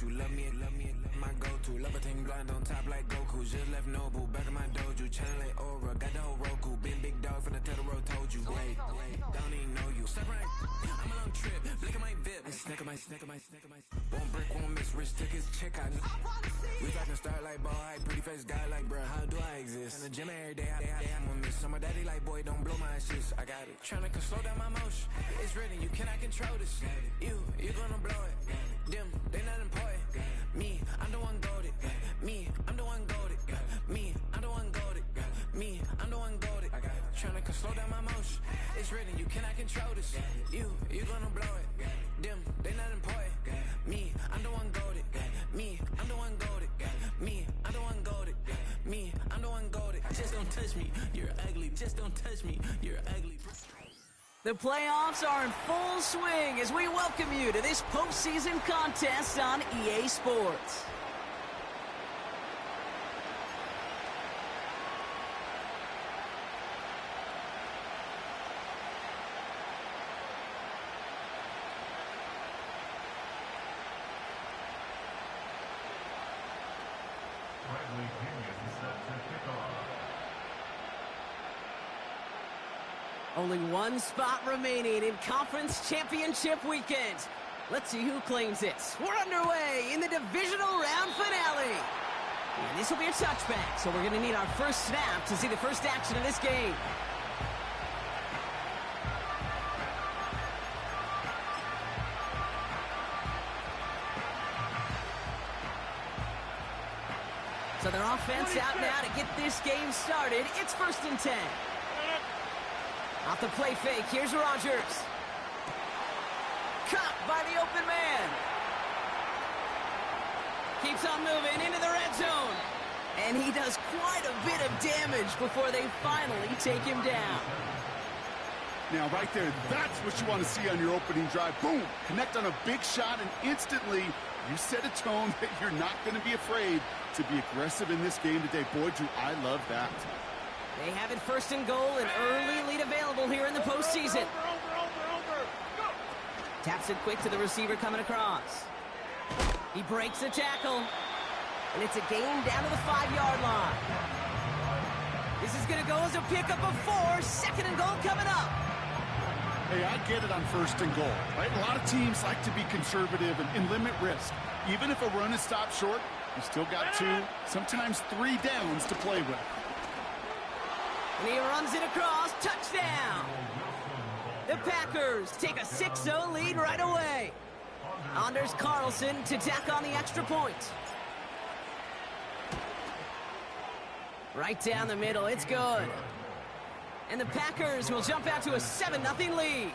you. Love me, my go-to. Levitating blind on top like Goku. Just left Nobu, back in my dojo. Channel like Aura, got the whole Roku. Big dog from the Totoro told you. Wait, don't even know you. Step right, I'm a long trip. Look at my VIP. Snack of my. Won't break, won't miss. Rich took his check out. We talking start like ball high, pretty face guy like bruh. How do I exist? In the gym every day, I'm gonna miss. Some of daddy like boy, don't blow my assist. I got it. Tryna slow down my motion. It's written, you cannot control this. You gonna blow it. Them, they not important. Me, I'm the one goated. Me, I'm the one goated. Me, I'm the one goated. Me, I'm the one goated. Tryna slow down my motion. It's written, you cannot control this. You gonna blow it. Them, they not important. Me, I'm the one goated. Me, I'm the one goated. Me, I'm the one goated. Me, I'm the one goated. Just don't touch me, you're ugly. Just don't touch me, you're ugly. The playoffs are in full swing as we welcome you to this postseason contest on EA Sports. Only one spot remaining in Conference Championship Weekend. Let's see who claims it. We're underway in the divisional round finale. And this will be a touchback, so we're going to need our first snap to see the first action of this game. So their offense out now to get this game started. It's 1st and 10. Off the play fake, here's Rodgers. Caught by the open man. Keeps on moving into the red zone. And he does quite a bit of damage before they finally take him down. Now, right there, that's what you want to see on your opening drive. Boom! Connect on a big shot, and instantly you set a tone that you're not going to be afraid to be aggressive in this game today. Boy, do I love that. They have it 1st and goal, an early lead available here in the postseason. Taps it quick to the receiver coming across. He breaks the tackle, and it's a gain down to the 5-yard line. This is going to go as a pickup of 4, 2nd and goal coming up. Hey, I get it on 1st and goal, right? A lot of teams like to be conservative and limit risk. Even if a run is stopped short, you still got 2, sometimes 3 downs to play with. And he runs it across. Touchdown! The Packers take a 6-0 lead right away. Anders Carlson to tack on the extra point. Right down the middle. It's good. And the Packers will jump out to a 7-0 lead.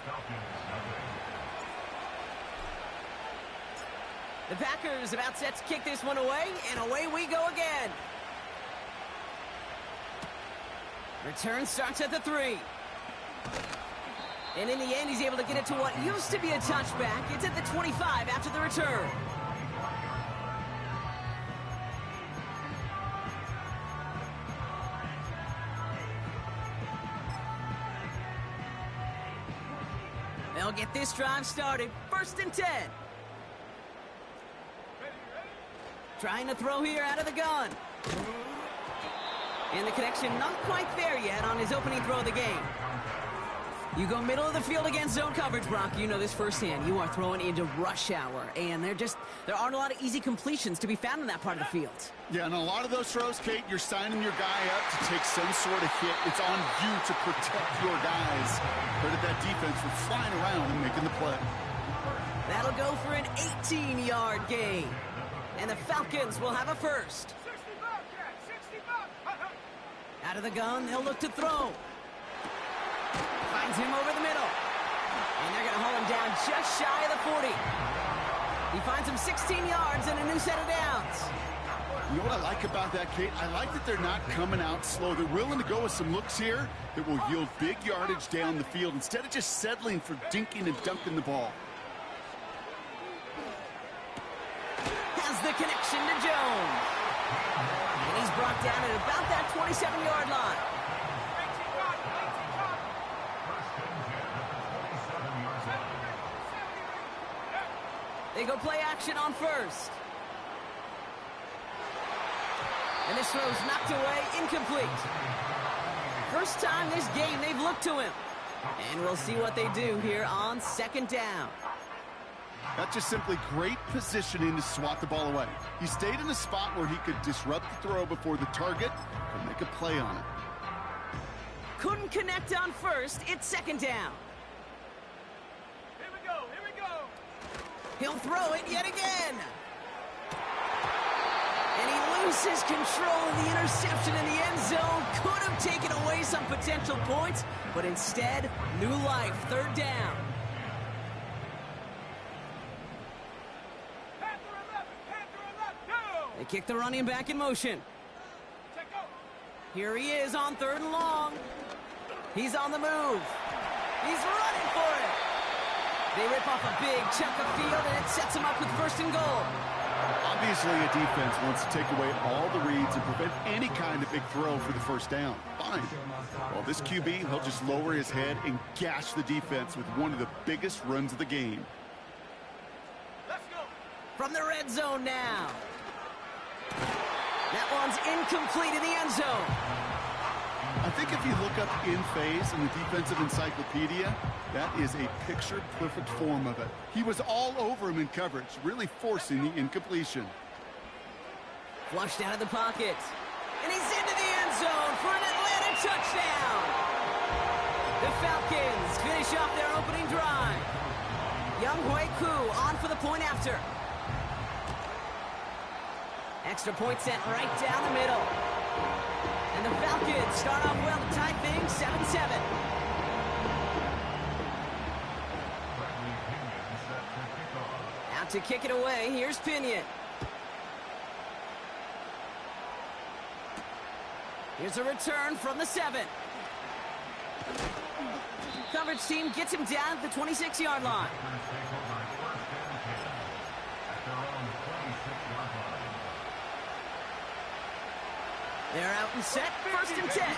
The Packers about set to kick this one away, and away we go again. Return starts at the 3. And in the end, he's able to get it to what used to be a touchback. It's at the 25 after the return. They'll get this drive started. 1st and 10. Trying to throw here out of the gun. And the connection not quite there yet on his opening throw of the game. You go middle of the field against zone coverage, Brock. You know this firsthand. You are throwing into rush hour, and there aren't a lot of easy completions to be found in that part of the field. Yeah, and a lot of those throws, Kate, you're signing your guy up to take some sort of hit. It's on you to protect your guys. Credit that defense for flying around and making the play. That'll go for an 18-yard gain. And the Falcons will have a first. Out of the gun, they'll look to throw. Finds him over the middle. And they're going to haul him down just shy of the 40. He finds him 16 yards and a new set of downs. You know what I like about that, Kate? I like that they're not coming out slow. They're willing to go with some looks here that will yield big yardage down the field instead of just settling for dinking and dunking the ball. Has the connection to Jones. And he's brought down at about that 27-yard line. They go play action on first. And this throw's knocked away, incomplete. First time this game they've looked to him. And we'll see what they do here on second down. That's just simply great positioning to swat the ball away. He stayed in a spot where he could disrupt the throw before the target could make a play on it. Couldn't connect on first. It's second down. Here we go, here we go. He'll throw it yet again. And he loses control of the interception in the end zone. Could have taken away some potential points, but instead, new life, third down. They kick the running back in motion. Here he is on third and long. He's on the move. He's running for it. They rip off a big chunk of field, and it sets him up with first and goal. Obviously, a defense wants to take away all the reads and prevent any kind of big throw for the first down. Fine. Well, this QB, he'll just lower his head and gash the defense with one of the biggest runs of the game. Let's go. From the red zone now. That one's incomplete in the end zone. I think if you look up in phase in the defensive encyclopedia, that is a picture-perfect form of it. He was all over him in coverage, really forcing the incompletion. Flushed out of the pocket. And he's into the end zone for an Atlanta touchdown. The Falcons finish off their opening drive. Younghoe Koo on for the point after. Extra point sent right down the middle. And the Falcons start off well to tie things 7-7. Out to kick it away, here's Pinion. Here's a return from the 7. Coverage team gets him down at the 26-yard line. They're out and set, first and 10.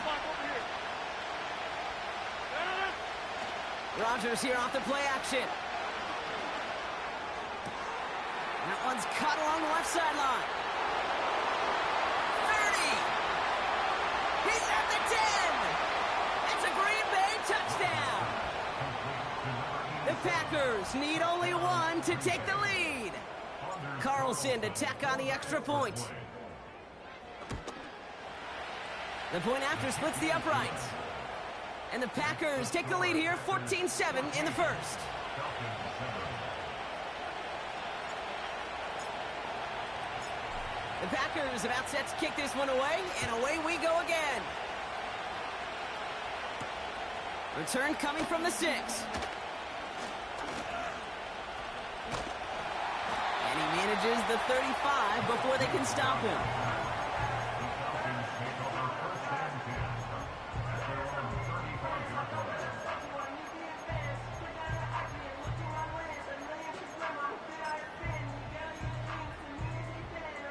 Rodgers here off the play action. That one's cut along the left sideline. 30. He's at the 10. It's a Green Bay touchdown. The Packers need only one to take the lead. Carlson to tack on the extra point. The point after splits the uprights. And the Packers take the lead here, 14-7 in the first. The Packers about set to kick this one away, and away we go again. Return coming from the 6. And he manages the 35 before they can stop him.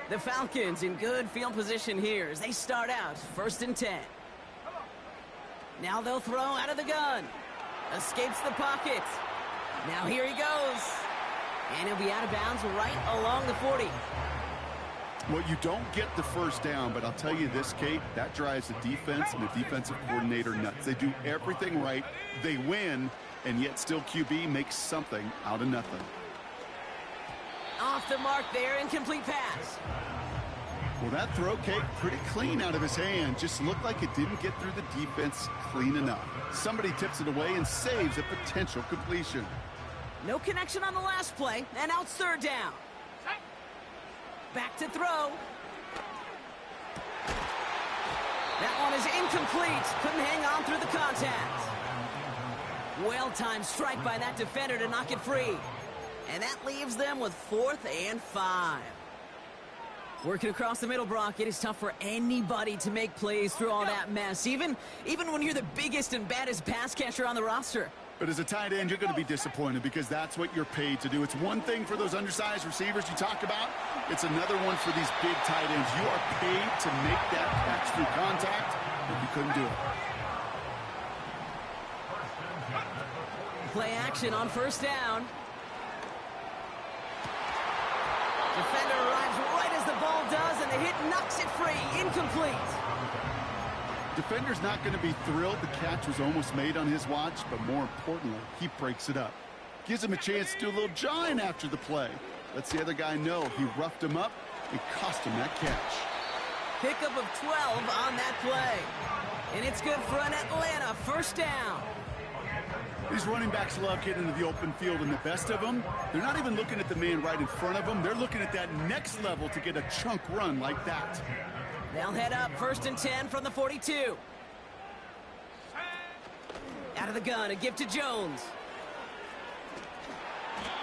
The Falcons in good field position here as they start out first and 10. Now they'll throw out of the gun. Escapes the pocket. Now here he goes. And he'll be out of bounds right along the 40. Well, you don't get the first down, but I'll tell you this, Kate, that drives the defense and the defensive coordinator nuts. They do everything right. They win, and yet still QB makes something out of nothing. Off the mark there, incomplete pass. Well, that throw, Kate, pretty clean out of his hand. Just looked like it didn't get through the defense clean enough. Somebody tips it away and saves a potential completion. No connection on the last play, and now it's third down. Back to throw. That one is incomplete. Couldn't hang on through the contact. Well-timed strike by that defender to knock it free. And that leaves them with 4th and 5. Working across the middle, Brock, it is tough for anybody to make plays through all that mess, even when you're the biggest and baddest pass catcher on the roster. But as a tight end, you're going to be disappointed because that's what you're paid to do. It's one thing for those undersized receivers you talk about. It's another one for these big tight ends. You are paid to make that catch through contact, but you couldn't do it. Play action on first down. Defender arrives right as the ball does, and the hit knocks it free. Incomplete. Defender's not going to be thrilled the catch was almost made on his watch, but more importantly, he breaks it up. Gives him a chance to do a little jawing after the play. Lets the other guy know he roughed him up and cost him that catch. Pickup of 12 on that play. And it's good for an Atlanta first down. These running backs love getting into the open field, and the best of them, they're not even looking at the man right in front of them. They're looking at that next level to get a chunk run like that. They'll head up 1st and 10 from the 42. Out of the gun, a give to Jones.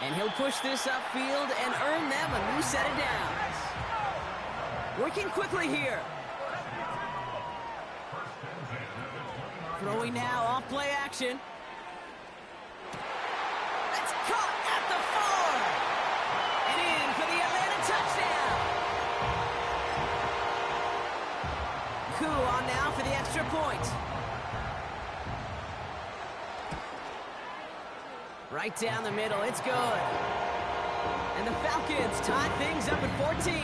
And he'll push this upfield and earn them a new set of downs. Working quickly here. Throwing now off play action. That's caught at the 4. And in for the Atlanta touchdown. Koo on now for the extra point. Right down the middle, it's good. And the Falcons tie things up at 14.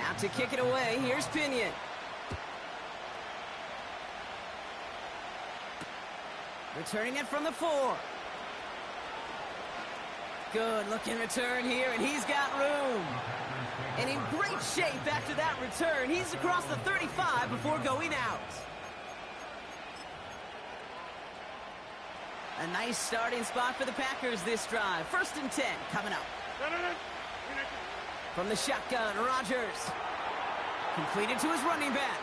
Out to kick it away, here's Pinion. Returning it from the 4. Good looking return here, and he's got room. And in great shape after that return. He's across the 35 before going out. A nice starting spot for the Packers this drive. 1st and 10 coming up. From the shotgun, Rodgers. Completed to his running back.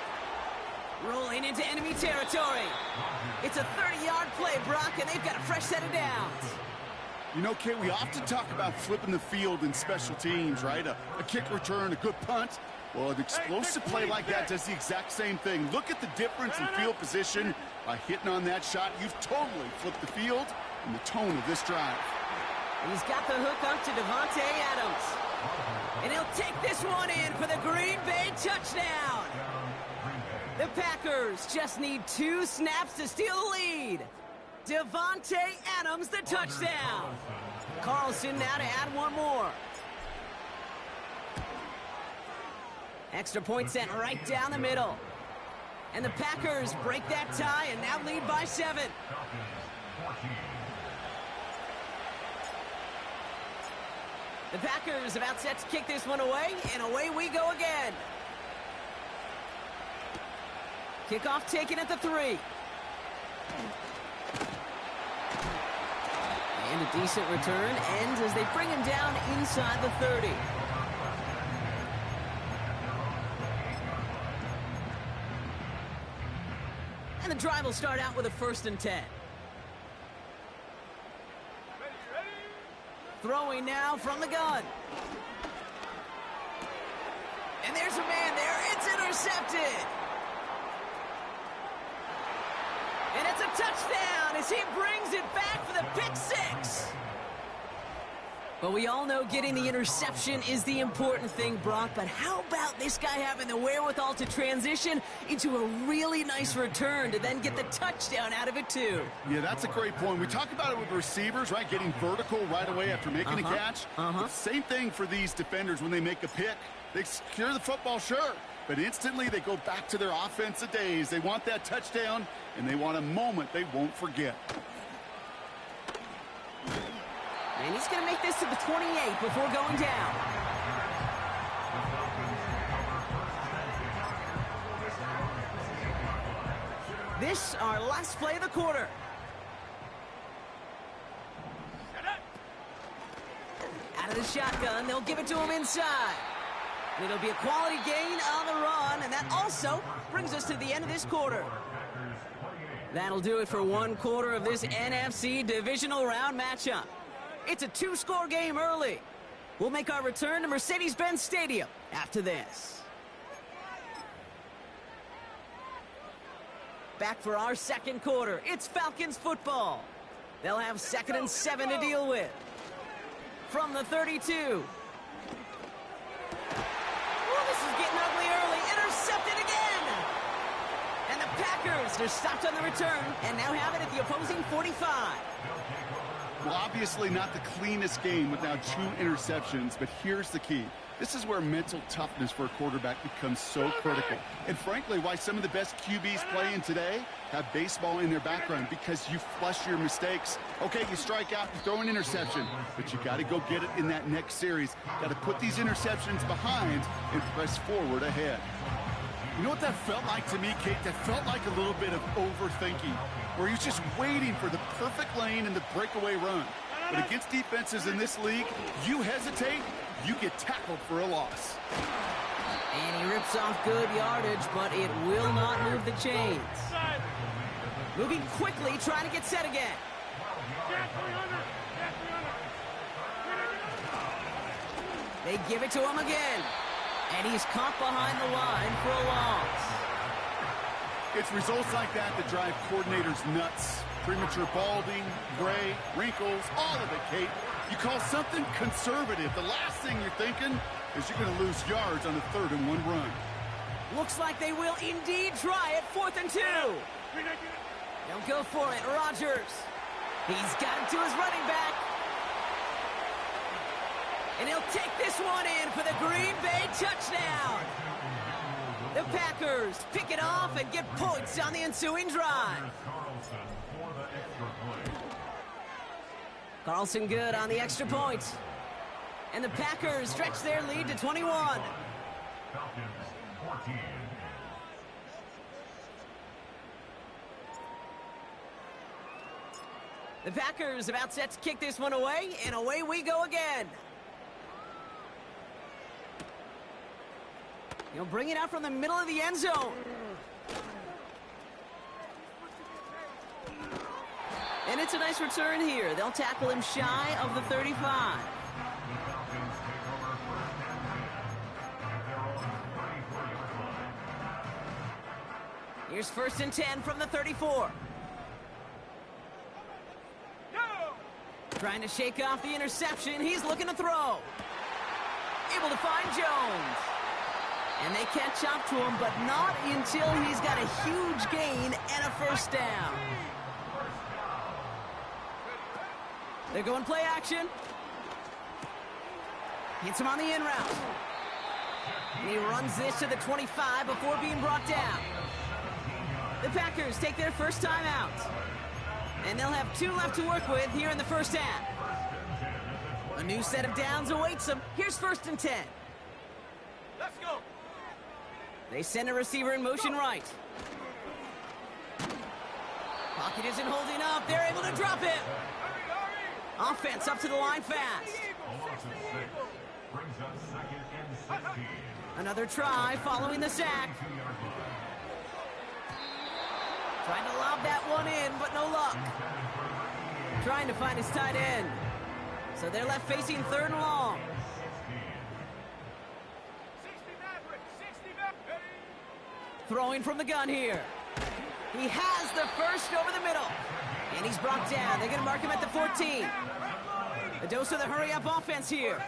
Rolling into enemy territory. It's a 30-yard play, Brock, and they've got a fresh set of downs. You know, Kate, we often talk about flipping the field in special teams, right? A kick return, a good punt. Well, an explosive play like that does the exact same thing. Look at the difference in field position. By hitting on that shot, you've totally flipped the field and the tone of this drive. He's got the hook up to Davante Adams. And he'll take this one in for the Green Bay touchdown. The Packers just need 2 snaps to steal the lead. Davante Adams, the touchdown. Carlson now to add one more. Extra point sent right down the middle. And the Packers break that tie and now lead by 7. The Packers about set to kick this one away, and away we go again. Kickoff taken at the 3. And a decent return ends as they bring him down inside the 30. And the drive will start out with a 1st and 10. Throwing now from the gun. And there's a man there. It's intercepted. And it's a touchdown as he brings it back for the pick 6. But we all know getting the interception is the important thing, Brock. But how about this guy having the wherewithal to transition into a really nice return to then get the touchdown out of it, too? Yeah, that's a great point. We talk about it with receivers, right? Getting vertical right away after making a catch. Same thing for these defenders when they make a pick. They secure the football, sure. But instantly they go back to their offensive days. They want that touchdown, and they want a moment they won't forget. And he's going to make this to the 28 before going down. This, our last play of the quarter. Out of the shotgun, they'll give it to him inside. And it'll be a quality gain on the run, and that also brings us to the end of this quarter. That'll do it for one quarter of this NFC divisional round matchup. It's a 2-score game early. We'll make our return to Mercedes-Benz Stadium after this. Back for our second quarter. It's Falcons football. They'll have 2nd and 7 to deal with. From the 32. Oh, this is getting ugly early. Intercepted again. And the Packers are stopped on the return and now have it at the opposing 45. Well, obviously not the cleanest game with now 2 interceptions, but here's the key. This is where mental toughness for a quarterback becomes so critical. And frankly, why some of the best QBs playing today have baseball in their background, because you flush your mistakes. Okay, you strike out, you throw an interception, but you got to go get it in that next series. Got to put these interceptions behind and press forward ahead. You know what that felt like to me, Kate? That felt like a little bit of overthinking, where he was just waiting for the perfect lane and the breakaway run. But against defenses in this league, you hesitate, you get tackled for a loss. And he rips off good yardage, but it will not move the chains. Moving quickly, trying to get set again. They give it to him again. And he's caught behind the line for a loss. It's results like that that drive coordinators nuts. Premature balding, gray, wrinkles, all of it, Kate. You call something conservative. The last thing you're thinking is you're going to lose yards on a 3rd and 1 run. Looks like they will indeed try it. 4th and 2. They'll go for it. Rodgers. He's got it to his running back. And he'll take this one in for the Green Bay touchdown. The Packers pick it off and get points on the ensuing drive. Carlson good on the extra point. And the Packers stretch their lead to 21. The Packers about set to kick this one away, and away we go again. He'll bring it out from the middle of the end zone. And it's a nice return here. They'll tackle him shy of the 35. Here's 1st and 10 from the 34. Trying to shake off the interception. He's looking to throw. Able to find Jones. And they catch up to him, but not until he's got a huge gain and a 1st down. They're going play action. Hits him on the in route. And he runs this to the 25 before being brought down. The Packers take their first time out. And they'll have 2 left to work with here in the 1st half. A new set of downs awaits them. Here's 1st and 10. Let's go. They send a receiver in motion right. Pocket isn't holding up. They're able to drop it. Offense up to the line fast. Another try following the sack. Trying to lob that one in, but no luck. Trying to find his tight end. So they're left facing 3rd and long. Throwing from the gun here. He has the first over the middle. And he's brought down. They're going to mark him at the 14. A dose of the hurry-up offense here.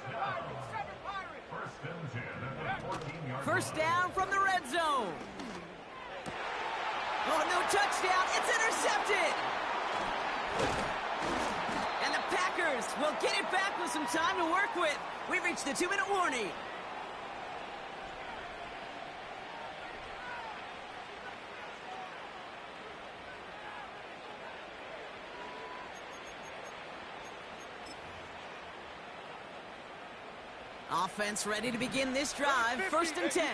1st down from the red zone. Oh, no touchdown. It's intercepted. And the Packers will get it back with some time to work with. We've reached the 2-minute warning. Offense ready to begin this drive. 1st and 10.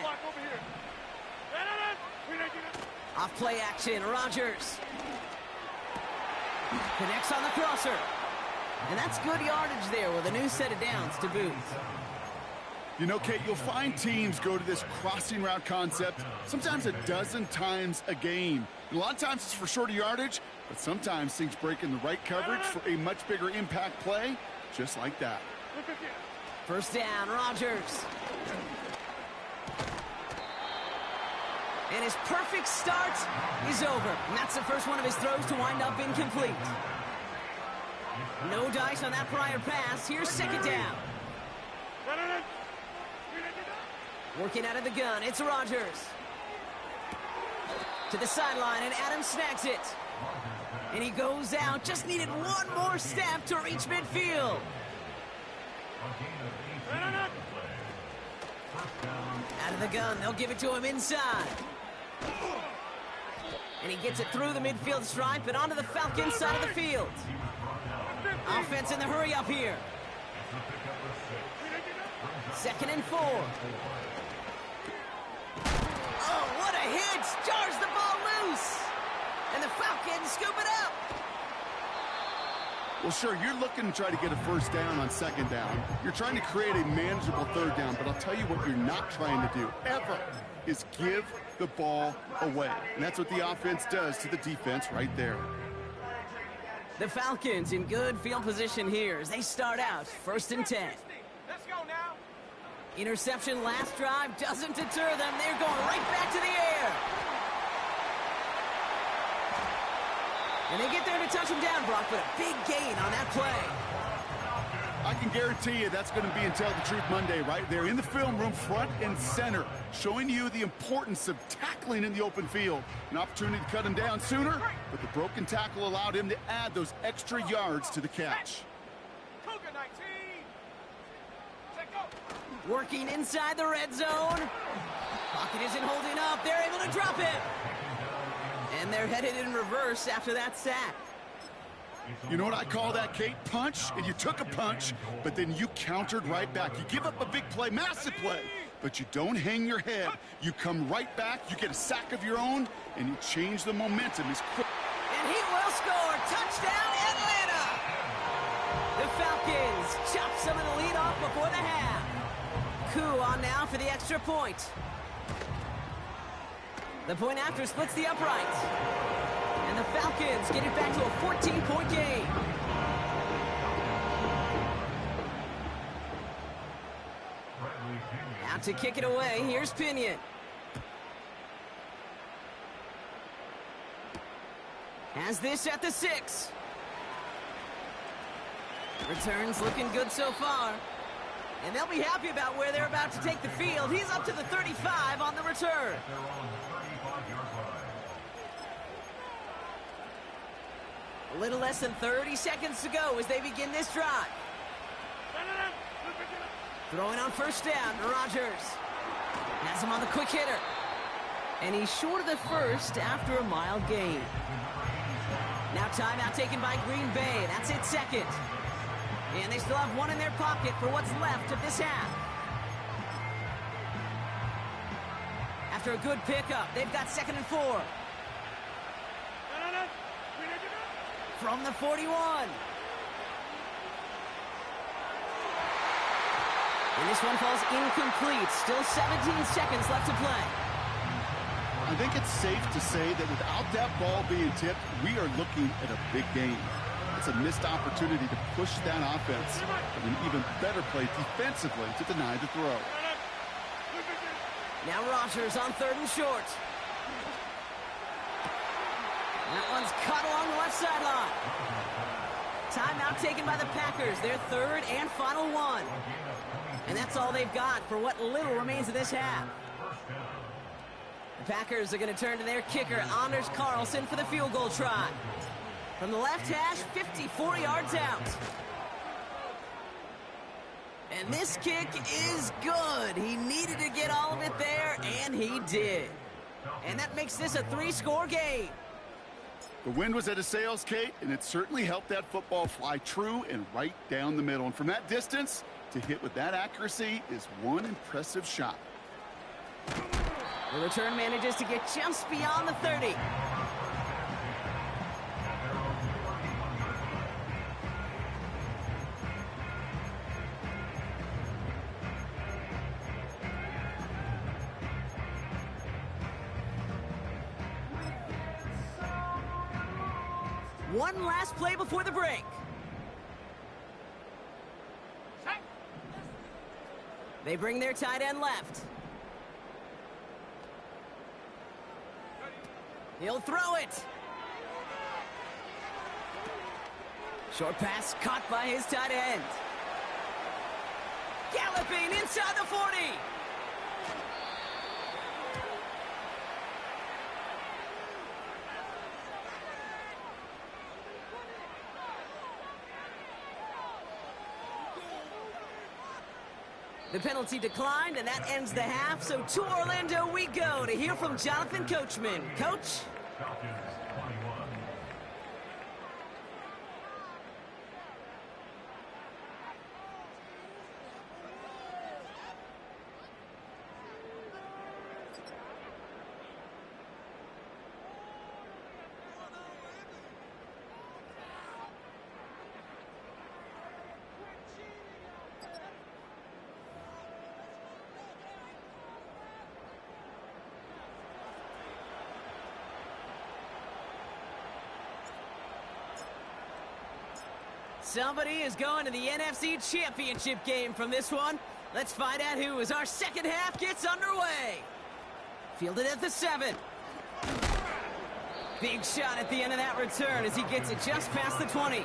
Off play action, Rodgers. Connects on the crosser. And that's good yardage there with a new set of downs to boot. You know, Kate, you'll find teams go to this crossing route concept sometimes a dozen times a game. And a lot of times it's for shorter yardage, but sometimes things break in the right coverage for a much bigger impact play, just like that. 1st down, Rodgers. And his perfect start is over. And that's the first one of his throws to wind up incomplete. No dice on that prior pass. Here's 2nd down. Working out of the gun, it's Rodgers. To the sideline, and Adams snags it. And he goes out, just needed one more step to reach midfield. Out of the gun, they'll give it to him inside. And he gets it through the midfield stripe and onto the Falcons side of the field. Offense in the hurry up here. 2nd and 4. Oh, what a hit! Jars the ball loose! And the Falcons scoop it up! Well, sure, you're looking to try to get a first down on 2nd down. You're trying to create a manageable 3rd down, but I'll tell you what you're not trying to do, ever, is give the ball away. And that's what the offense does to the defense right there. The Falcons in good field position here as they start out 1st and 10. Let's go now. Interception last drive doesn't deter them. They're going right back to the air. And they get there to touch him down, Brock, but a big gain on that play. I can guarantee you that's going to be in Tell the Truth Monday right there in the film room, front and center, showing you the importance of tackling in the open field. An opportunity to cut him down sooner, but the broken tackle allowed him to add those extra yards to the catch. Cougar 19. Take go. Working inside the red zone. Pocket isn't holding up. They're able to drop it. And they're headed in reverse after that sack. You know what I call that, Kate? Punch, and you took a punch, but then you countered right back. You give up a big play, massive play, but you don't hang your head. You come right back, you get a sack of your own, and you change the momentum as quick. And he will score. Touchdown, Atlanta! The Falcons chop some of the lead off before the half. Koo on now for the extra point. The point after splits the upright. And the Falcons get it back to a 14-point game. Out to kick it away, here's Pinion. Has this at the 6. Returns looking good so far. And they'll be happy about where they're about to take the field. He's up to the 35 on the return. A little less than 30 seconds to go as they begin this drive. Throwing on 1st down, Rodgers. Has him on the quick hitter. And he's short of the 1st after a mild gain. Now timeout taken by Green Bay. That's it 2nd. And they still have 1 in their pocket for what's left of this half. After a good pickup, they've got 2nd and 4. From the 41. And this one falls incomplete. Still 17 seconds left to play. I think it's safe to say that without that ball being tipped, we are looking at a big game. It's a missed opportunity to push that offense. An even better play defensively to deny the throw. Now Rodgers on 3rd and short. That one's caught along the left sideline. Timeout taken by the Packers, their 3rd and final one. And that's all they've got for what little remains of this half. The Packers are going to turn to their kicker, Anders Carlson, for the field goal try. From the left hash, 54 yards out. And this kick is good. He needed to get all of it there, and he did. And that makes this a 3-score game. The wind was at a sails, Kate, and it certainly helped that football fly true and right down the middle. And from that distance, to hit with that accuracy is one impressive shot. The return manages to get just beyond the 30. One last play before the break. They bring their tight end left. He'll throw it. Short pass caught by his tight end. Galloping inside the 40. The penalty declined, and that ends the half. So to Orlando we go to hear from Jonathan Coachman. Coach? Falcons 21. Somebody is going to the NFC Championship game from this one. Let's find out who as our second half gets underway. Fielded at the 7. Big shot at the end of that return as he gets it just past the 20.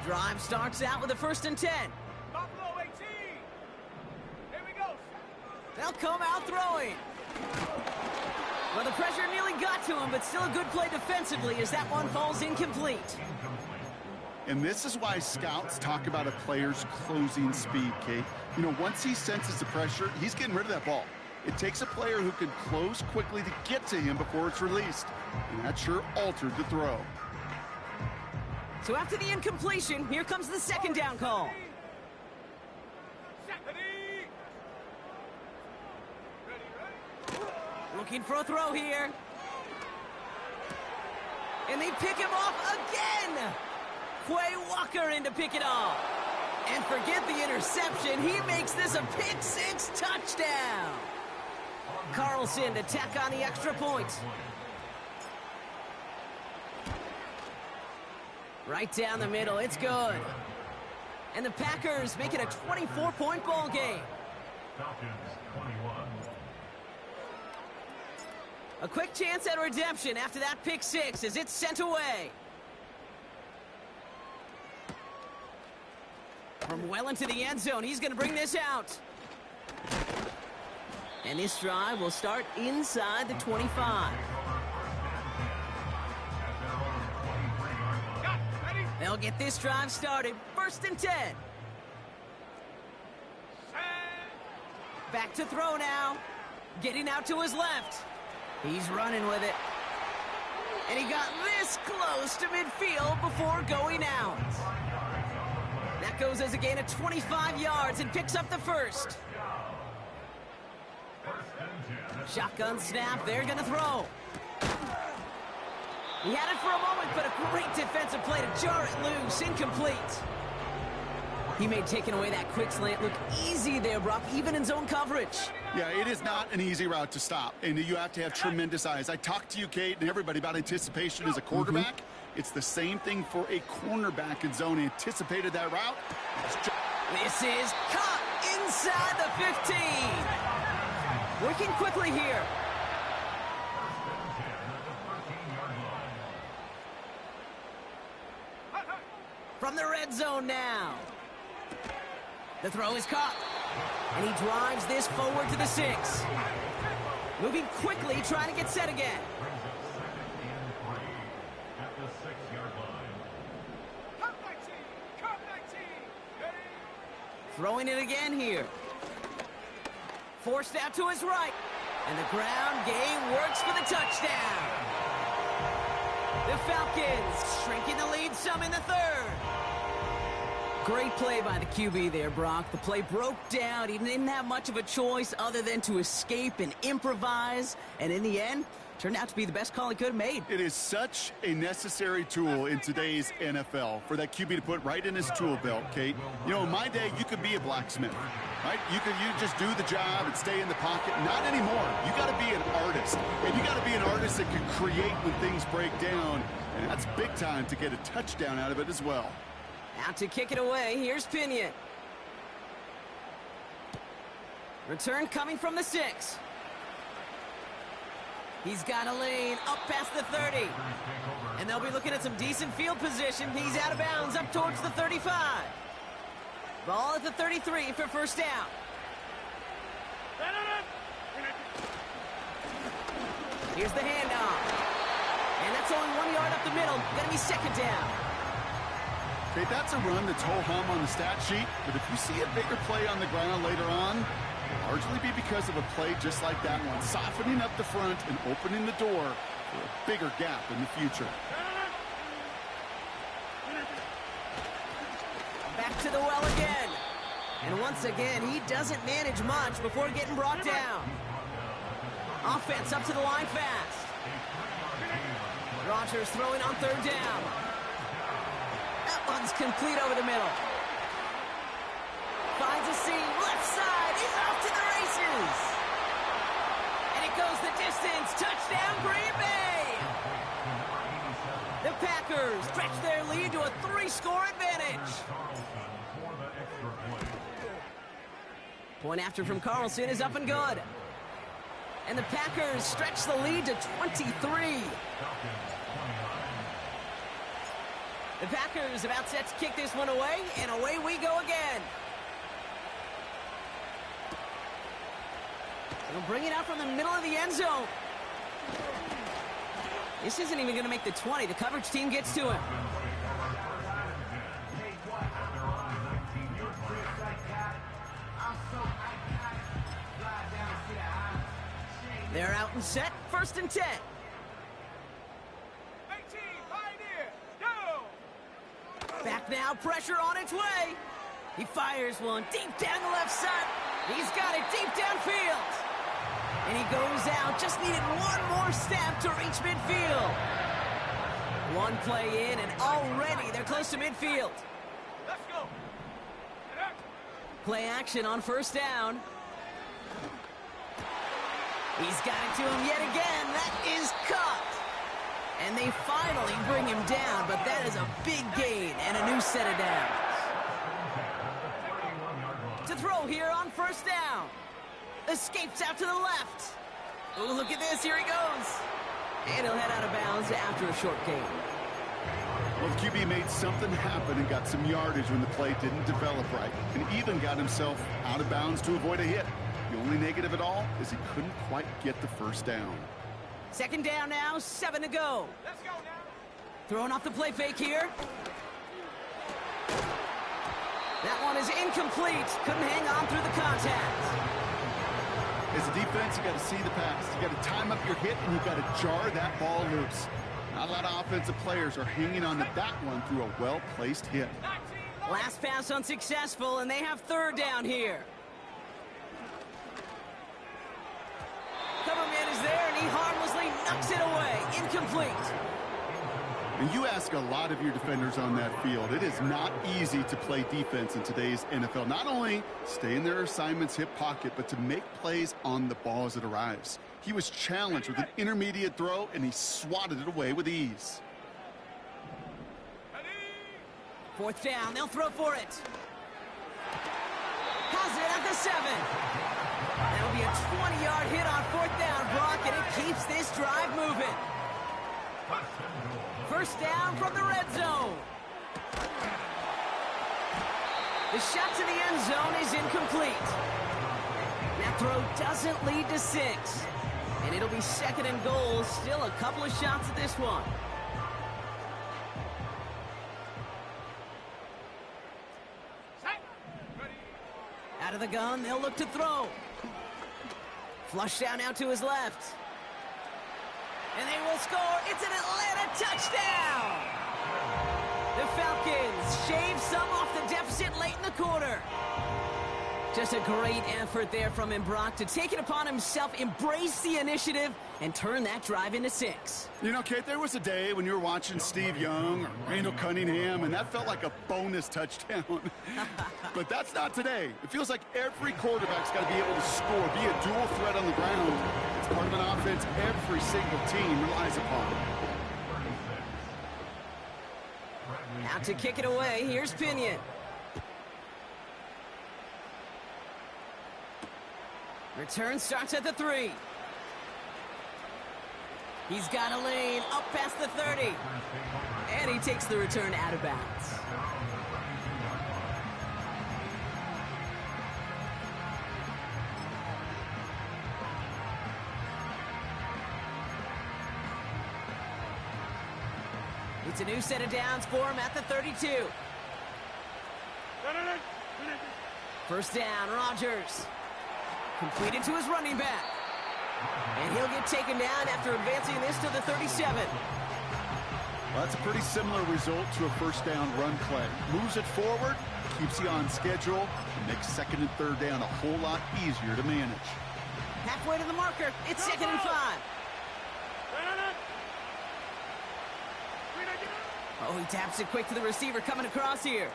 Drive starts out with a 1st and 10. Buffalo 18. Here we go. They'll come out throwing. Well, the pressure nearly got to him, but still a good play defensively as that one falls incomplete. And this is why scouts talk about a player's closing speed, Kate. You know, once he senses the pressure, he's getting rid of that ball. It takes a player who can close quickly to get to him before it's released. And that sure altered the throw. So after the incompletion, here comes the 2nd down call. Looking for a throw here. And they pick him off again. Quay Walker in to pick it off. And forget the interception. He makes this a pick-6 touchdown. Carlson to tack on the extra point. Right down the middle. It's good. And the Packers make it a 24-point ball game. Falcons 21. A quick chance at redemption after that pick-6 as it's sent away. From well into the end zone, he's going to bring this out. And this drive will start inside the 25. They'll get this drive started. 1st and 10. Back to throw now. Getting out to his left. He's running with it. And he got this close to midfield before going out. That goes as a gain of 25 yards and picks up the 1st. Shotgun snap, they're gonna throw. He had it for a moment, but a great defensive play to jar it loose, incomplete. He made taking away that quick slant look easy there, Brock, even in zone coverage. Yeah, it is not an easy route to stop, and you have to have tremendous eyes. I talked to you, Kate, and everybody about anticipation as a quarterback. It's the same thing for a cornerback in zone. He anticipated that route. This is caught inside the 15. Working quickly here. From the red zone now. The throw is caught. And he drives this forward to the 6. Moving quickly, trying to get set again. Throwing it again here. Forced out to his right. And the ground game works for the touchdown. The Falcons shrinking the lead some in the 3rd. Great play by the QB there, Brock. The play broke down. He didn't have much of a choice other than to escape and improvise. And in the end, turned out to be the best call he could have made. It is such a necessary tool in today's NFL for that QB to put right in his tool belt, Kate. You know, in my day, you could be a blacksmith, right? You just do the job and stay in the pocket. Not anymore. You got to be an artist. And you got to be an artist that can create when things break down. And that's big time to get a touchdown out of it as well. Out to kick it away, here's Pinion. Return coming from the 6. He's got a lane up past the 30. And they'll be looking at some decent field position. He's out of bounds up towards the 35. Ball at the 33 for 1st down. Here's the handoff. And that's only 1 yard up the middle. Gonna be second down. Okay, that's a run that's ho-hum on the stat sheet, but if you see a bigger play on the ground later on, it'll largely be because of a play just like that one, softening up the front and opening the door for a bigger gap in the future. Back to the well again. And once again, he doesn't manage much before getting brought down. Offense up to the line fast. Rodgers throwing on third down. That one's complete over the middle. Finds a seam, left side. He's off to the races. And it goes the distance. Touchdown, Green Bay. The Packers stretch their lead to a 3-score advantage. Point after from Carlson is up and good. And the Packers stretch the lead to 23. The Packers about set to kick this one away, and away we go again. They'll bring it out from the middle of the end zone. This isn't even going to make the 20. The coverage team gets to him. They're out and set, 1st and 10. 18, Pioneer, go! Back now, pressure on its way. He fires one deep down the left side. He's got it deep downfield. And he goes out, just needed one more step to reach midfield. One play in, and already they're close to midfield. Let's go! Play action on 1st down. He's got it to him yet again. That is cut. And they finally bring him down, but that is a big gain and a new set of downs. To throw here on 1st down. Escapes out to the left. Oh, look at this. Here he goes. And he'll head out of bounds after a short gain. Well, the QB made something happen and got some yardage when the play didn't develop right, and even got himself out of bounds to avoid a hit. The only negative at all is he couldn't quite get the 1st down. 2nd down now, 7 to go. Let's go now! Throwing off the play fake here. That one is incomplete. Couldn't hang on through the contact. As a defense, you got to see the pass. You got to time up your hit, and you got to jar that ball loose. Not a lot of offensive players are hanging on to that one through a well-placed hit. 19, Last pass unsuccessful, and they have 3rd down here. Coverman is there, and he harmlessly knocks it away. Incomplete. And you ask a lot of your defenders on that field. It is not easy to play defense in today's NFL. Not only stay in their assignment's hip pocket, but to make plays on the ball as it arrives. He was challenged with an intermediate throw, and he swatted it away with ease. 4th down, they'll throw for it. Has it at the 7. That'll be a 20-yard hit on 4th down, Brock, and it keeps this drive moving. 1st down from the red zone. The shot to the end zone is incomplete. That throw doesn't lead to 6. And it'll be 2nd and goal. Still a couple of shots at this one. set, ready! Out of the gun, they'll look to throw. Flush down out to his left. And they will score. It's an Atlanta touchdown! The Falcons shave some off the deficit late in the quarter. Just a great effort there from him, Brock, to take it upon himself, embrace the initiative, and turn that drive into 6. You know, Kate, there was a day when you were watching Steve Young or Randall Cunningham, and that felt like a bonus touchdown. But that's not today. It feels like every quarterback's got to be able to score, be a dual threat on the ground. It's part of an offense every single team relies upon. Out to kick it away, here's Pinion. Return starts at the 3. He's got a lane up past the 30. And he takes the return out of bounds. It's a new set of downs for him at the 32. First down, Rodgers. Completed to his running back. And he'll get taken down after advancing this to the 37. Well, that's a pretty similar result to a first down run play. Moves it forward, keeps you on schedule, and makes second and third down a whole lot easier to manage. Halfway to the marker, it's 2nd and 5. Oh, he taps it quick to the receiver coming across here.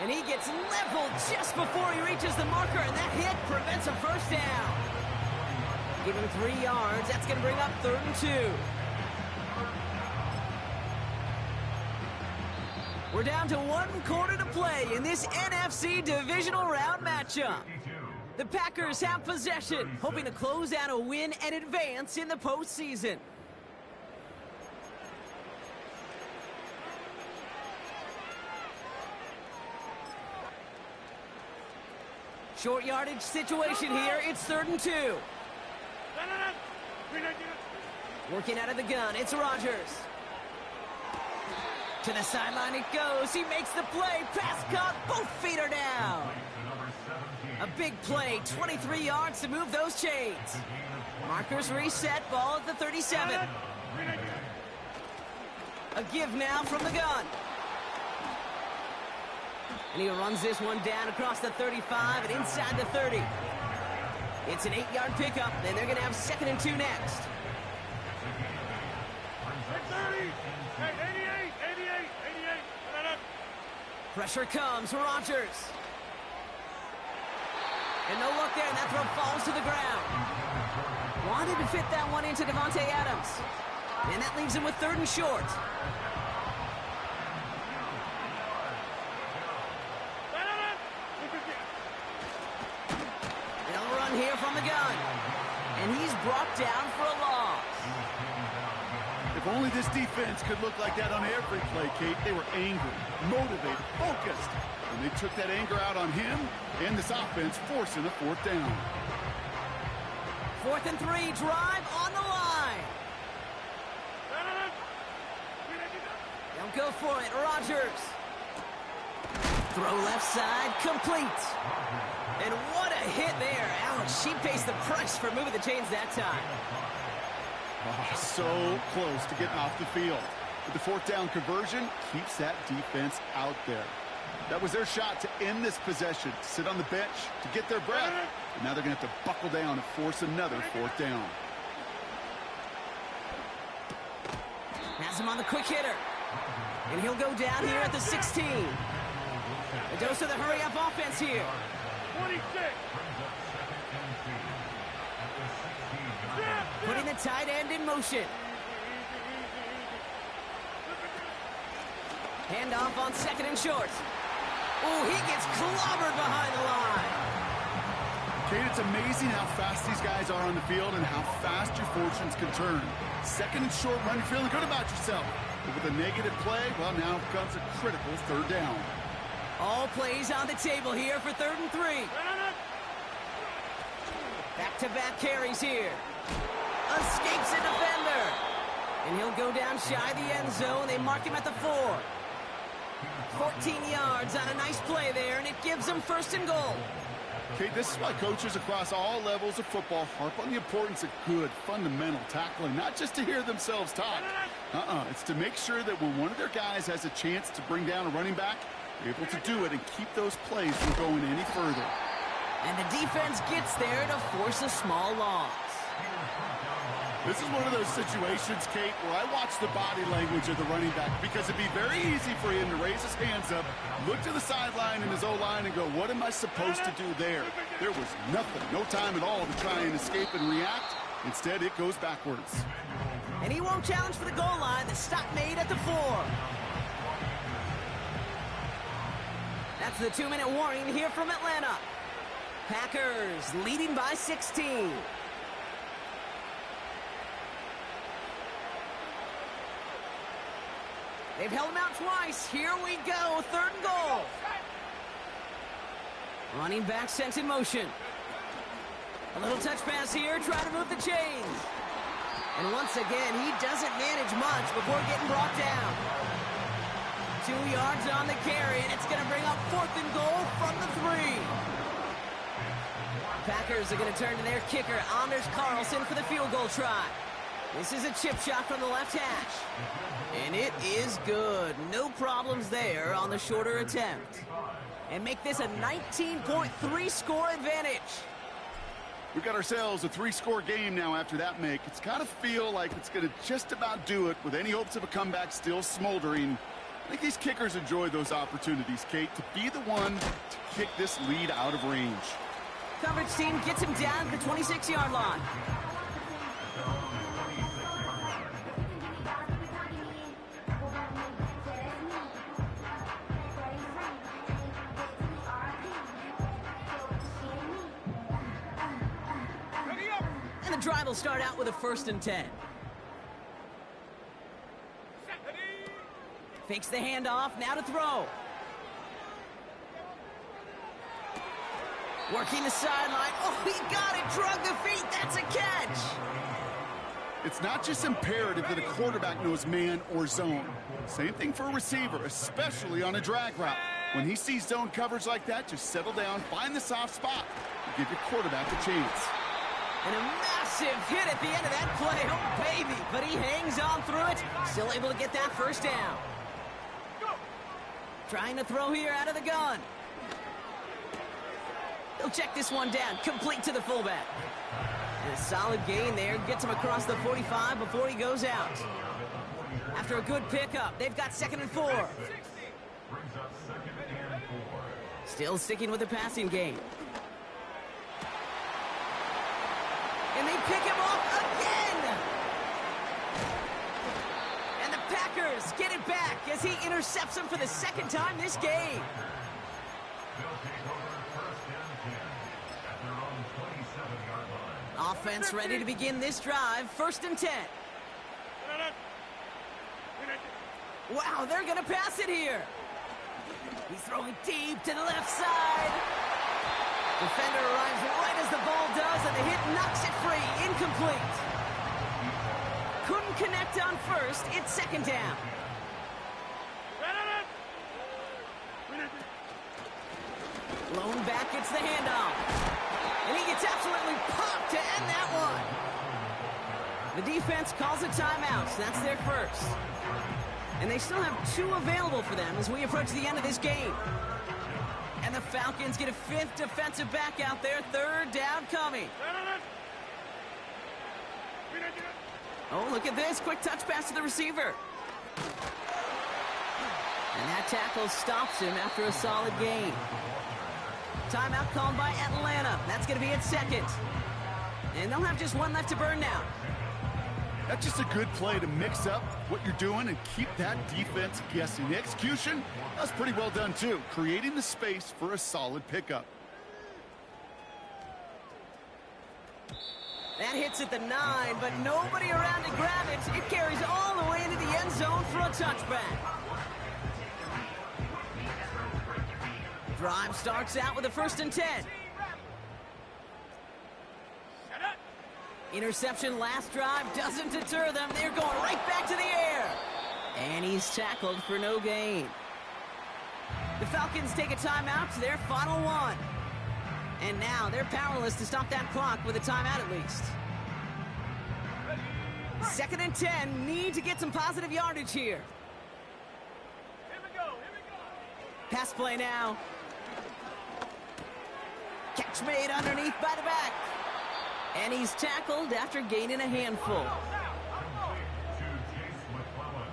And he gets leveled just before he reaches the marker, and that hit prevents a first down. Give him 3 yards. That's going to bring up 3rd and 2. We're down to 1 quarter to play in this NFC divisional round matchup. The Packers have possession, hoping to close out a win and advance in the postseason. Short yardage situation here. It's 3rd and 2. Working out of the gun. It's Rodgers. To the sideline it goes. He makes the play. Pass caught. Both feet are down. A big play. 23 yards to move those chains. Markers reset. Ball at the 37. A give now from the gun. And he runs this one down across the 35 and inside the 30. It's an 8-yard pickup, and they're going to have 2nd and 2 next. 88. Pressure comes, Rodgers. And no look there, and that throw falls to the ground. Wanted to fit that one into Davante Adams. And that leaves him with 3rd and short. Here from the gun, and he's brought down for a loss. If only this defense could look like that on every play, Kate. They were angry, motivated, focused, and they took that anger out on him and this offense, forcing a 4th down. 4th and 3, drive on the line. They'll go for it, Rodgers. Throw left side, complete. And what a hit there. Alex, she pays the price for moving the chains that time. Oh, so close to getting off the field. But the 4th down conversion keeps that defense out there. That was their shot to end this possession, to sit on the bench, to get their breath. And now they're going to have to buckle down and force another 4th down. Has him on the quick hitter. And he'll go down here at the 16. A dose of the hurry-up offense here. 26. Putting the tight end in motion. Handoff on 2nd and short. Oh, he gets clobbered behind the line. Kate, it's amazing how fast these guys are on the field and how fast your fortunes can turn. 2nd and short run, you're feeling good about yourself. But with a negative play, well, now comes a critical 3rd down. All plays on the table here for 3rd and 3. Back-to-back carries here. Escapes a defender. And he'll go down shy of the end zone. They mark him at the 4. 14 yards on a nice play there, and it gives them 1st and goal. Okay, this is why coaches across all levels of football harp on the importance of good, fundamental tackling, not just to hear themselves talk. It's to make sure that when one of their guys has a chance to bring down a running back, they're able to do it and keep those plays from going any further. And the defense gets there to force a small loss. This is one of those situations, Kate, where I watch the body language of the running back because it'd be very easy for him to raise his hands up, look to the sideline in his O-line and go, what am I supposed to do there? There was nothing, no time at all to try and escape and react. Instead, it goes backwards. And he won't challenge for the goal line. The stop made at the 4. That's the 2-minute warning here from Atlanta. Packers leading by 16. They've held him out twice. Here we go. 3rd and goal. Running back sent in motion. A little touch pass here. Try to move the chains. And once again, he doesn't manage much before getting brought down. 2 yards on the carry, and it's going to bring up 4th and goal from the 3. Packers are going to turn to their kicker, Anders Carlson, for the field goal try. This is a chip shot from the left hash. And it is good. No problems there on the shorter attempt. And make this a 19.3 score advantage. We got ourselves a 3-score game now after that make. It's got to feel like it's going to just about do it with any hopes of a comeback still smoldering. I think these kickers enjoy those opportunities, Kate, to be the one to kick this lead out of range. Coverage team gets him down to the 26-yard line. And the drive will start out with a 1st and 10. Fakes the handoff, now to throw. Working the sideline. Oh, he got it, drug the feet, that's a catch. It's not just imperative that a quarterback knows man or zone. Same thing for a receiver, especially on a drag route. When he sees zone coverage like that, just settle down, find the soft spot, and give your quarterback a chance. And a massive hit at the end of that play. Oh, baby. But he hangs on through it. Still able to get that 1st down. Trying to throw here out of the gun. He'll check this one down. Complete to the fullback. And a solid gain there. Gets him across the 45 before he goes out. After a good pickup, they've got 2nd and 4. Brings up 2nd and 4. Still sticking with the passing game. And they pick him off again! And the Packers get it back as he intercepts him for the 2nd time this game. They'll take over 1st and 10 at their own 27-yard line. Offense ready to begin this drive. 1st and 10. Wow, they're going to pass it here. He's throwing deep to the left side. Defender arrives right as the ball does, and the hit knocks it free. Incomplete. Couldn't connect on 1st. It's 2nd down. Lone back gets the handoff. And he gets absolutely popped to end that one. The defense calls a timeout, so that's their 1st. And they still have 2 available for them as we approach the end of this game. And the Falcons get a 5th defensive back out there. 3rd down coming. Oh, look at this. Quick touch pass to the receiver. And that tackle stops him after a solid gain. Timeout called by Atlanta. That's going to be at 2nd. And they'll have just 1 left to burn now. That's just a good play to mix up what you're doing and keep that defense guessing. The execution, that's pretty well done too, creating the space for a solid pickup. That hits at the 9, but nobody around to grab it. It carries all the way into the end zone for a touchback. Drive starts out with a 1st and 10. Interception last drive doesn't deter them. They're going right back to the air. And he's tackled for no gain. The Falcons take a timeout to their final 1. And now they're powerless to stop that clock with a timeout at least. 2nd and 10. Need to get some positive yardage here. Pass play now. Catch made underneath by the back. And he's tackled after gaining a handful. Complete to Chase McClellan.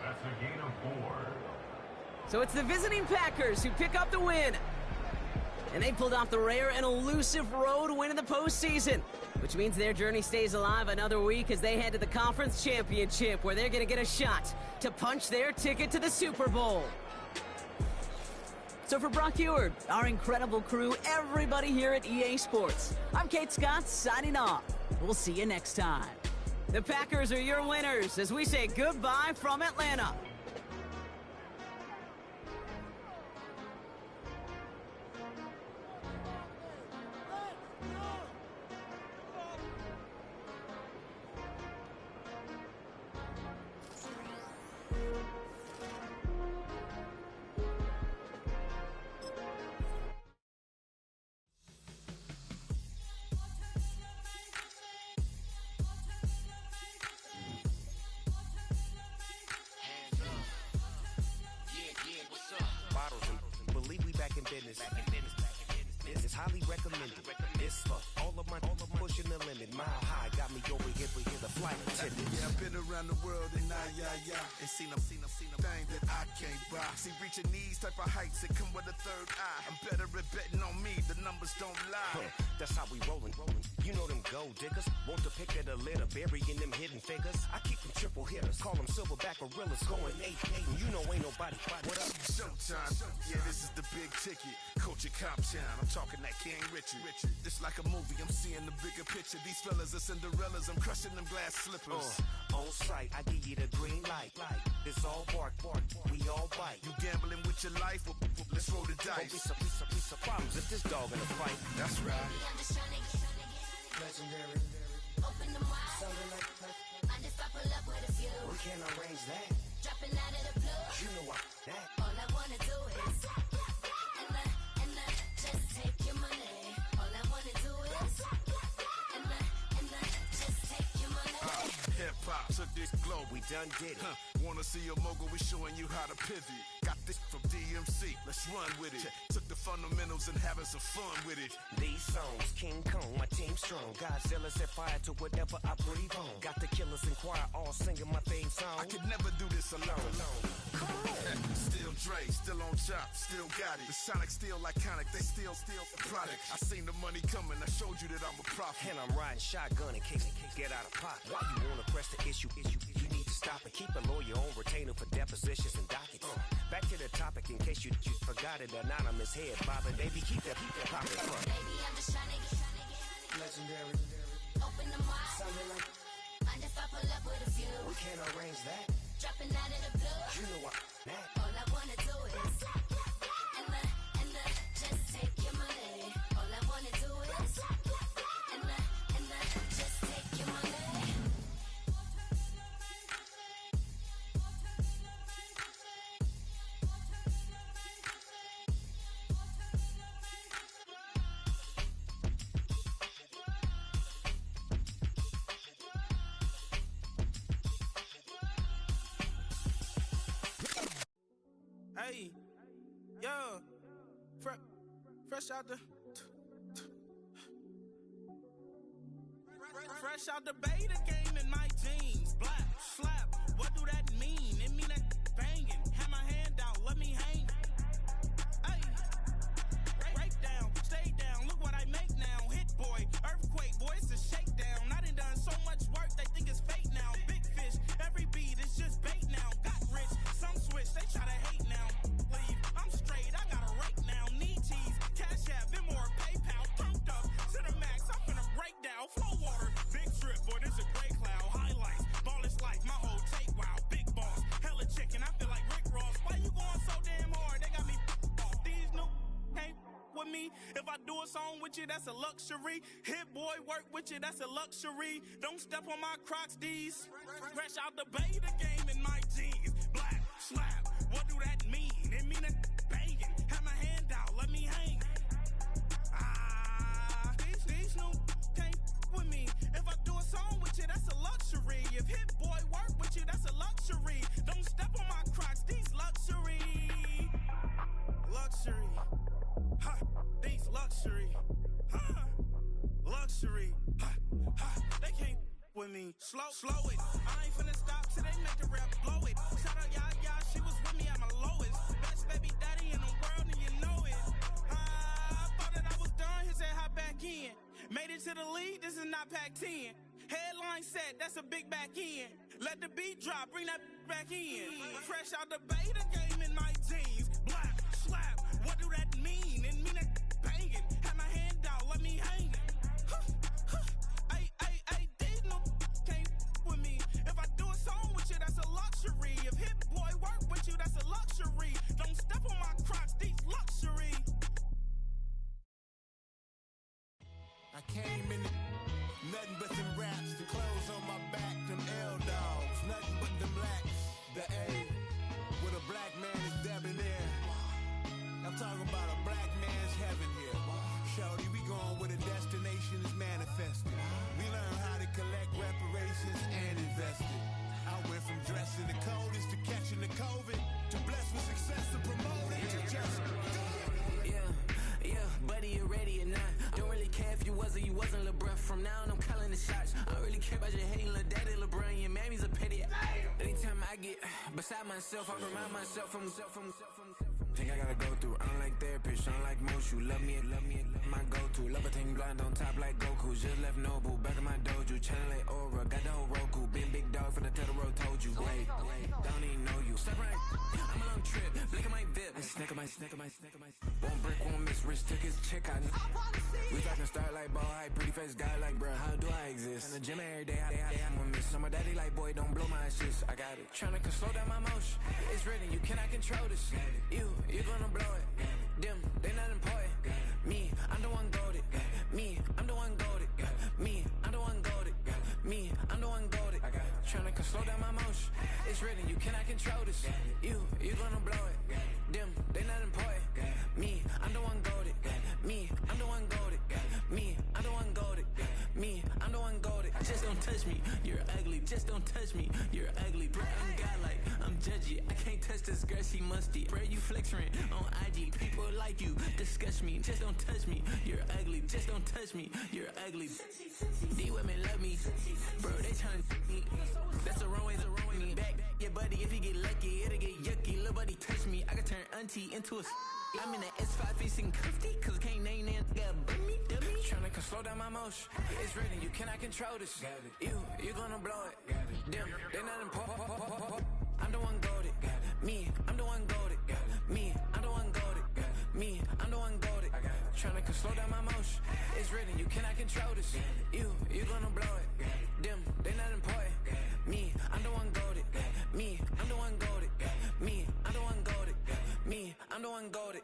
That's a gain of 4. So it's the visiting Packers who pick up the win. And they pulled off the rare and elusive road win in the postseason, which means their journey stays alive another week as they head to the Conference Championship, where they're going to get a shot to punch their ticket to the Super Bowl. So for Brock Huard, our incredible crew, everybody here at EA Sports, I'm Kate Scott signing off. We'll see you next time. The Packers are your winners as we say goodbye from Atlanta. business. This is highly recommended. This for all of my pushing the limit. Mile high got me over here for the flight attendant. Yeah, I've been around the world and and seen them thing that I can't buy. See, reaching these type of heights that come with a third eye. I'm better at betting on me. The numbers don't lie. That's how we rollin'. You know them gold diggers. Want to pick at a litter, burying them hidden figures. I keep them triple hitters. Call them silverback gorillas. Going 8-8. You know ain't nobody. What up? Showtime. Yeah, this is the big ticket. Culture Cop Town. I'm talking that King Richard. It's like a movie. I'm seeing the bigger picture. These fellas are Cinderellas. I'm crushing them glass slippers. On sight, I give you the green light. It's all bark. We all bite. You gambling with your life? Well, let's roll the dice. Don't be some problems if this dog in a fight. That's right. I'm just trying to get Legendary. Open them wide. Something like Mind if I pull up with a few? we can't arrange that. Dropping out of the blue. You know what? That. All I wanna do is and I just take your money. All I wanna do is and I just take your money. Hip hop took this globe. We done did it. Wanna see a mogul? We showing you how to pivot. Got this from DMC. Let's run with it. Took the fundamentals and having some fun with it. These songs, King Kong, my team strong. Godzilla set fire to whatever I breathe on. Got the killers in choir all singing my theme song. I could never do this alone. Still Dre, still on top, still got it. The Sonic still iconic, they still the product. I seen the money coming, I showed you that I'm a prophet. And I'm riding shotgun in case get out of pocket. Why you wanna press the issue? You need to stop and keep a lawyer on retainer for depositions and dockets. Back to the topic in case you forgot it. Anonymous head bobbing, baby, keep that popping front. Baby, I'm just trying to get Legendary. open them wide. Something like Mind if I pull up with a few? we can't arrange that. Dropping out of the blue. You know what? That. All I wanna do is and I just take your money. All I wanna do is and I just take your money. Hey, yo, fresh out the beta game in my jeans. Black, slap, what do that mean? It mean that banging. Have my hand out, let me hang. Hey, break down, stay down, look what I make now. Hit boy, earthquake, boy, it's a shakedown. I done so much work, they think it's fake now. Big fish, every beat is just bait now. Got rich, some switch, they try to hate now. Leave, I'm straight, I got a rake now. Need cheese, cash app, Venmo, PayPal. Turned up to the max, I'm finna break down. Flow water, big trip, boy, this a gray cloud. Highlights, ball is life, my whole take, wow. Big boss, hella chicken, I feel like Rick Ross. Why you going so damn hard? They got me off. These new can't with me. If I do a song with you, that's a luxury. Hit boy, work with you, that's a luxury. Don't step on my Crocs, these. Fresh out the beta game in my jeans. Black, slap, what do that mean? It mean that banging. Have my hand out, let me hang. These new can't with me. If I do a song with you, that's a luxury. If Hit Boy work with you, that's a luxury. Don't step on my Crocs, these luxury. Luxury. Ha, these luxury. Ha, luxury. Ha, ha, they can't with me. Slow it. I ain't finna stop till they make the rap blow it. Shout out Yaya, she was with me at my lowest. Best baby daddy in the world and you know it. I thought that I was done, his head hop back in. Made it to the league, this is not Pac-10. Headline set, that's a big back end. Let the beat drop, bring that back in. Fresh out the beta game in my jeans. Black, slap, what do that mean? It mean that banging. Have my hand out, let me hang. Ay, these no can't with me. If I do a song with you, that's a luxury. If Hit Boy work with you, that's a luxury. Don't step on my Crocs, these luxury. I came in nothing but them raps, the clothes on my back, them L-dogs, nothing but them blacks, the A, with a black man is debonair. I'm talking about a black man's heaven here. Shorty, we going where the destination is manifested. We learn how to collect reparations and invest it. I went from dressing the coldest to catching the COVID, to blessed with success to promote it, to just do it. Yeah. remind myself, I remind myself from Think I gotta go through, I don't like therapists, I don't like most. You love me, my go-to. Love a thing blind on top like Goku. Just left Noble, back in my dojo. Channel like Aura, got the whole Roku. Been big dog from the Tether Road, told you. Wait, don't even know you. Step right, I'm a long trip, blick of my VIP. Snicker my. One brick, one miss, rich took his chick, I We talking start like ball high, pretty face guy like, bruh, how do I exist? In the gym every day, I'm gonna miss. My daddy like, boy, don't blow my assist. I got it. Tryna slow down my motion. It's written, you cannot control this. You gonna blow it. Them, they not important. Me, I'm the one goated. Me, I'm the one goated. Me, I'm the one goated. Me, I'm the one goated. Tryna slow down my motion. It's written, you cannot control this. You gonna blow it. Them, they not important. Me, I'm the one goated. Me, I'm the one goated. Me, I'm the one goated. Me, I'm the one goated. Just don't touch me, you're ugly. Just don't touch me, you're ugly. Bro, I'm godlike, I'm judgy. I can't touch this girl, she musty. Bro, you flexing on IG. People like you disgust me. Just don't touch me, you're ugly. Just don't touch me, you're ugly. These women love me, bro. They tryna me. That's the wrong way. Back your buddy, if he get lucky, it'll get yucky. Little buddy touch me, I can turn auntie into a. I'm in the S5 facing cuffy, cause can't name that got me. Tryna slow down my motion. It's written, you cannot control this. You gonna blow it. Them, they not important. I'm the one goated. Me, I'm the one goated. Me, I'm the one goated. Me, I'm the one goated. Tryna slow down my motion. It's written, you cannot control this. You gonna blow it. Them, they not important. Me, I'm the one goated. Me, I'm the one goated. Me, I'm the one goated. Me, I'm the one goated.